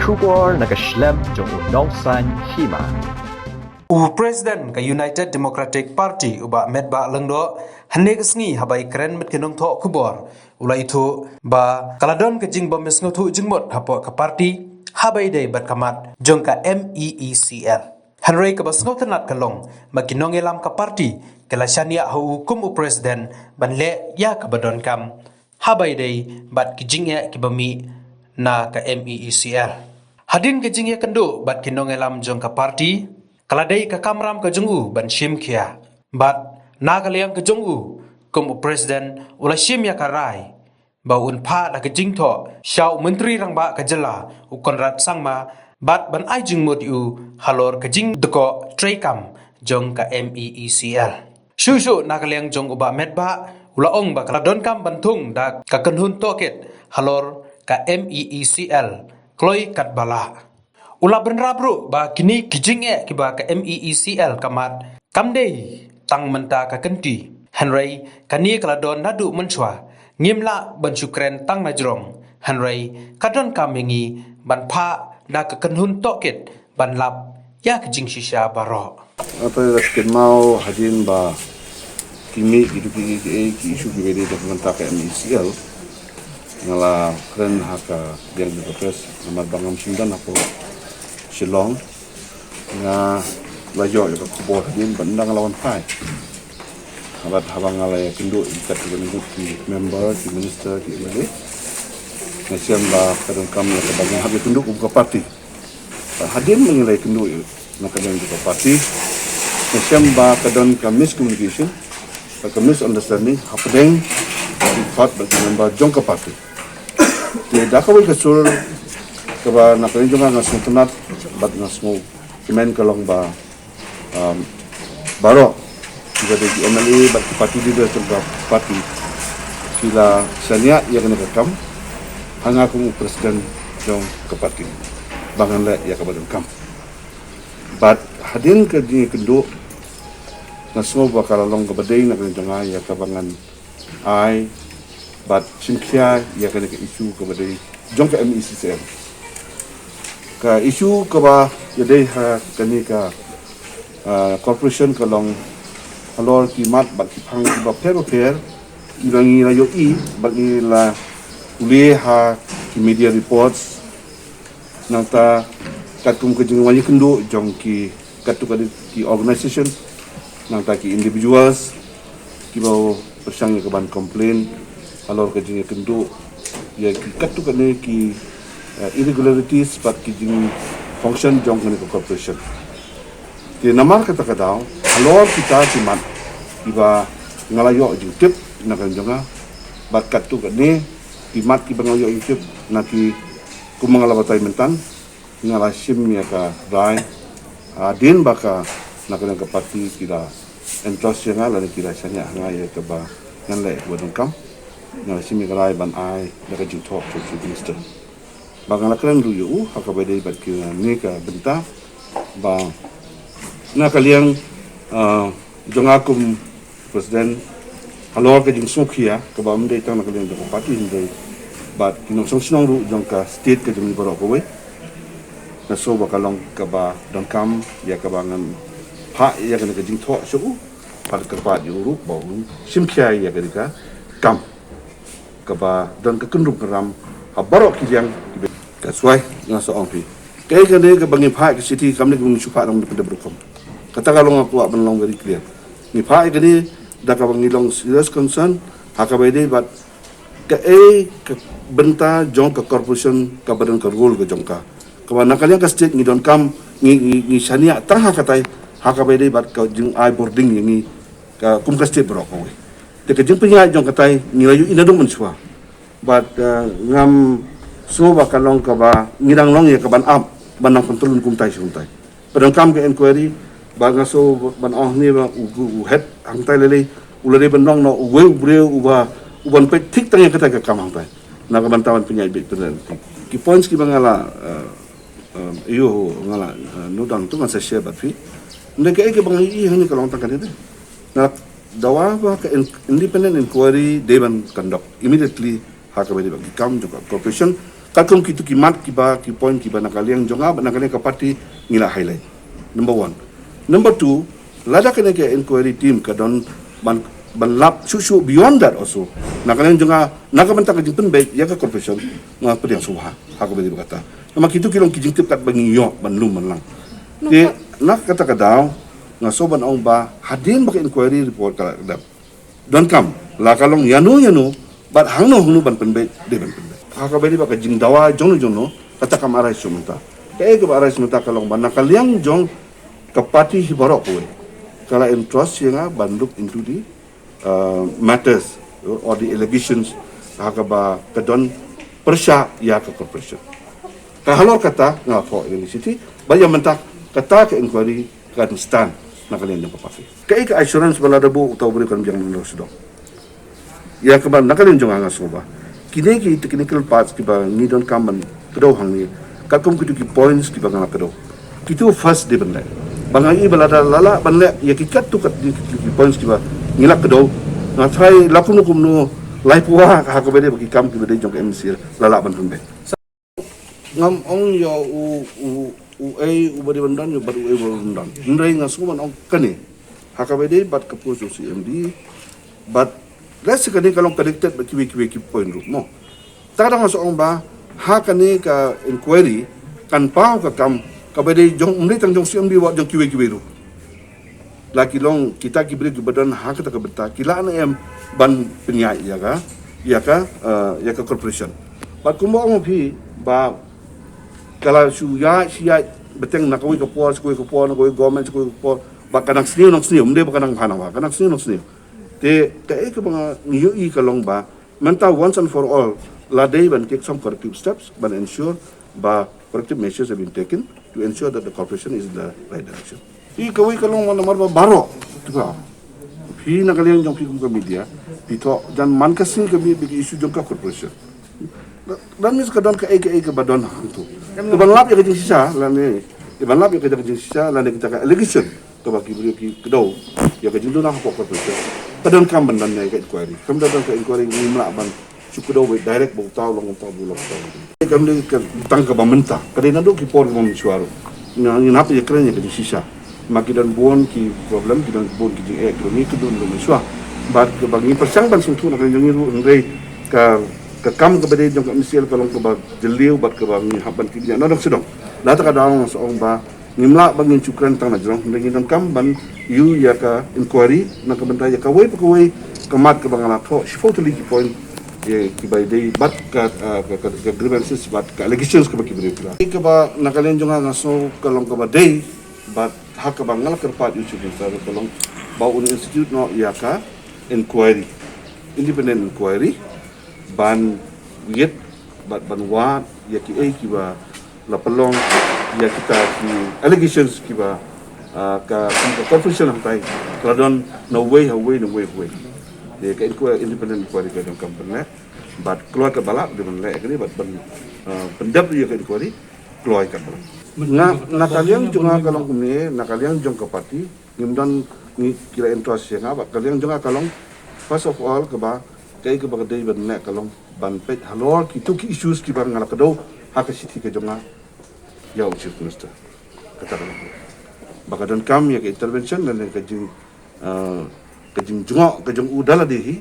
Kubor nakaslem jong nausan hima. President ka United Democratic Party uba medba lengdo hanek sngi habai keren met kenong tho kubor ulai itu ba kaladon ke jing bom sngo thu jingmot hapo ka party habai dei bat kamat jong ka MEECL Henry ka basngo tanat kalong makinong elam ka party kelashania hu kum president ban le ya ka badon kam habai dei bat kijing ya kibami na ka MEECL hadin ke jing ya kendo bat kinong elam jong ka party kaladai ka kamram ka jungu ban shim kia bat na kaliang ka jungu kum president ula shim ya karai ba un pha da ka jingtho shau menteri rang ba ka jela u konrad sangma bat ban ai jing mod yu halor ka jing deko trekam jong ka MEECL shu na kaliang jong uba medba ula ong ba kaladon kam bantung da ka kanhun toket halor ka MEECL kloi kat bala Ula benra bro ba kini kijing kiba ka MEECL kamat kamdei tang menta ka kenti Henry kani kaladon nadu menchwa ngimla ban Ukraine tang najrong Henry kadon kamengi ban pha da ka kanhun toket ban lap ya kijing shisha baro apa raskin mau hadin ba kimi gitu ki isu ki bede da menta ka MEECL ngala kren haka biar dipres nomor bangam sindan apa Shillong nga layo yo ko din bandang lawan pai abat habang ala kindo ikat dengan ki member ki minister ki male nasiam ba kadang kam ya kadang habis kindo ko parti hadin mengilai kindo na kadang ko parti nasiam ba kadang kam miscommunication ka misunderstanding hapdeng fat ba member jong ka parti te dakawai ka sur kaba nakalin juga ngasong tunat bat ngasong kimen kalong ba baro jadi di MLA bat parti leader tengah parti sila sania yang kena rekam hanga ku presiden jong ke parti bangan le ya kabadon kam bat hadin ke di kendo ngasong ba kalalong kabadai nakalin juga ya kabangan ai bat simkia ya kena ke isu kabadai jong ke MEECL ka isu ka ba yadai ha kani ka corporation ka long halor ki mat ba ki phang ba fair irangi la yo I ba ni la uli ha ki media reports nata katum ke jeng wani kendo jong ki katu ka ki organization nata ki individuals ki ba persang ka ban complain halor ke jeng kendo ya ki katu ka ni ki irregularities but kijing function jong kani corporation ti namar kata kadao alor kita simat iba ngalayo youtube na kan jonga bat katu kani timat ki bangalayo youtube na ki kumangalabatay mentan ngala sim ya ka rai din baka na kan ka parti kila entros yang ala ni kila sanya ngaya ka ba nganle wadong kam ngala sim ya rai ban ai na ka jing talk to minister Bagang lakran ruyu haka bade bat ki ni ka benta ba na kaliang jongakum presiden halor ka jing sukhia ka ba mde tang na kaliang jong parti hinde bat kinong song ru jong ka state ka jong baro ko we na so ba kalong ka ba don kam ya ka bangan pa ya ka jing tho so par ka ba yu ru ba simkhia ya ka kam ka ba don ka kundum ram habaro ki yang kaswai nga so ongpi kay kane ka bangi pha ki city kamne kung chupa nang de brukom kata kalong aku ban long very clear ni pha kane da ka bangi long serious concern hakabede bat ka ka benta jong ka corporation ka badan ka rule ka jong ka kawana kalian ka state ni don kam ni sania tang hakatai hakabede bat ka jing I boarding ni ka kum ka state brok we de ka jing penya jong katai ni layu inadong menswa bat ngam so bakalong ka ba ngidang long ya ka ban up banang kontrolun kumtai suntai padang kam ke inquiry ba nga so ban ni ba u head angtai lele ulare ban long no we bre uba uban pe tik tang ya kata ka kam angtai na ka bantawan penyai bit tu ki points ki bangala iyo ngala no dang tu masa share bat fi ndeke ke bang I hani ka long tang kan ite na dawa ba ka independent inquiry they ban conduct immediately hakabedi bagi kam juga corporation Kalkum kitu kimat kiba ki point kiba nakaliang jonga nakaliang ka parti ngila highlight. Number 1. Number 2, lada kena ke inquiry team ka don ban lap susu beyond that also. Nakaliang jonga nakabanta ka jingpen baik ya ka corporation nga pediang suha. Aku bagi berkata. Nama kitu kilong kijing tip kat bangi yo ban lum man lang. Di nak kata kadaw nga soban ong ba hadin baka inquiry report ka dap. Don kam la kalong yanu bat hangno ban penbaik de ban penbaik. Hakabedi baka jing dawa jono kata kam arai sumenta. Kaya ke arai sumenta kalong ban nakaliang jong kapati hibarok ko. Kala interest yang ban look into the matters or the allegations hakaba kadon persya ya ke corporation. Kalau kata ngapa ini city banyak mentak kata ke inquiry kan stand nakalian jong kapati. Kaya ke assurance bala debu atau berikan yang menurut sudah. Ya keban nakalian jong anga soba. Kini ki technical parts kiba ni don kaman kedo hang ni kalkum kitu ki points kiba ngala kedo kitu first day benle bangai balada lala benle ya kikat tu kat ki points kiba ngila kedo ngatai lakunu kumnu lai puah ha ko bede bagi kam kiba de jong MCL lala ban pembe ngam ong yo u bade bandan yo badu bandan ndai ngasuman ong kane ha ka bede bat kapu CMD bat let's say kalau connected kiwi point room mo. Kadang masuk orang ba kani ka inquiry kan pau ka kam ka bade jong umri tang jong siam di wa jong kiwi ru. Laki long kita kibri badan kata ka beta kila an em ban penyai ya ka corporation. Bat kumbo mo phi ba kala suya beteng nakawi ka po nakawi government ko po ba kanang sniu umde ba kanang hanawa kanang sniu. Te kaya ke mga ngiyui kalong ba menta once and for all ladai ban take some corrective steps but ensure ba corrective measures have been taken to ensure that the corporation is in the right direction. I kawai kalong mana marba baro tuka. Pi nakaliang jong pi ka media pito dan man kasing kami bigi isu jong ka corporation. Dan mis kadon ka badon hantu. Keban lap ya kajing sisa lane. Keban lap ya kajing sisa lane kita ka allegation to ba kibri ki kedo ya kajing do na ko corporation. Kadang kam bandan na ka inquiry. Kam dadang ka inquiry ni mlaban sukudo we direct bo taw long taw bulok taw. Kam ni ka tang ka bamenta. Kadina do ki por mo misuaro. Ni napa ya krenya ka sisa. Makidan buon ki problem kidan buon ki ekonomi kedun do misua. Bat ke bangi persang ban suntu na kanjong ru ndrei ka kam ka bade jong ka misial kalong ka ba jeliu bat ka bangi haban ki dia nadok sedong. Data ka daong sa ong ba ngimla bangin cukran tang na jong ndengin kam ban you ya ka inquiry na kabantay ya kawai kamat ka bangala to totally point ya kibay day bat ka grievances bat ka allegations ka bakibri ka ba nakalen jonga ngaso kalong ka ba day bat hak ka bangal kerpat issue sa kalong ba un institute no ya ka inquiry independent inquiry ban yet bat banwa ya ki kiba la pelong ya kita ki allegations kiba ka corporation ang tay kadon no way de ka independent inquiry ka dong company but keluar ka balak de man le kani bat pendap ya ka inquiry keluar ka balak nakaliang junga kalong kumni nakaliang jong ka parti ngimdan ni kira interest ya ba kaliang junga kalong first of all ka ba kay ka ba de ban le kalong ban pet halor ki tu ki issues ki bang ngala kado hak city ka junga ya chief minister kata kalong baka dan kam ya ke intervention dan kajing jungok kajing udala dehi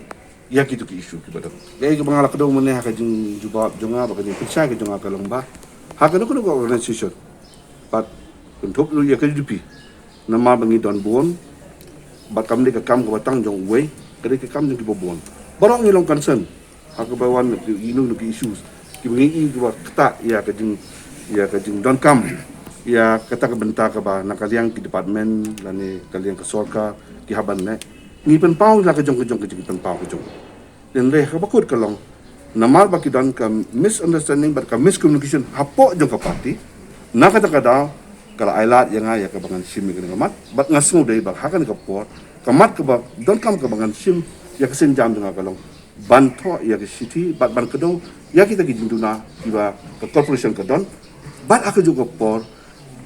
ya kitu ki isu ki badam ya ke bangala kadong mene ha kajing jubab junga baka ni picha ke junga kalong ba ha kanu ko organization but untuk lu ya ke dupi nama bangi don bon bat kam de ka kam ko batang jong we kade ke kam jong ki bobon barang ngilong concern ha ke bawan inu ki issues ki bangi ki ba kata ya kajing don kam ya kata ke bentar ke ba nakaliang ki department lani kaliang ke sorka ki haban ne ni pen pau la ke jong pen pau ke jong den le ka bakut kalong namal ba ki dan ka misunderstanding but ka miscommunication hapo jong ka party na kata kada kala ailat yang ya ka bangan sim ke ngamat bat ngasu dei ba hakan ka por kamat ke ba don kam ka bangan sim ya ke senjam jong kalong banto ya ke city bat ban kedo ya kita ki jinduna ki ba ke corporation ke don bat aku juga por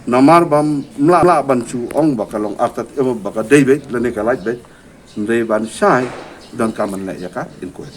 namar bam mla bancu ong bakalong atat baka David lane ka light bet ndey ban shai dan kaman la yaka inquiry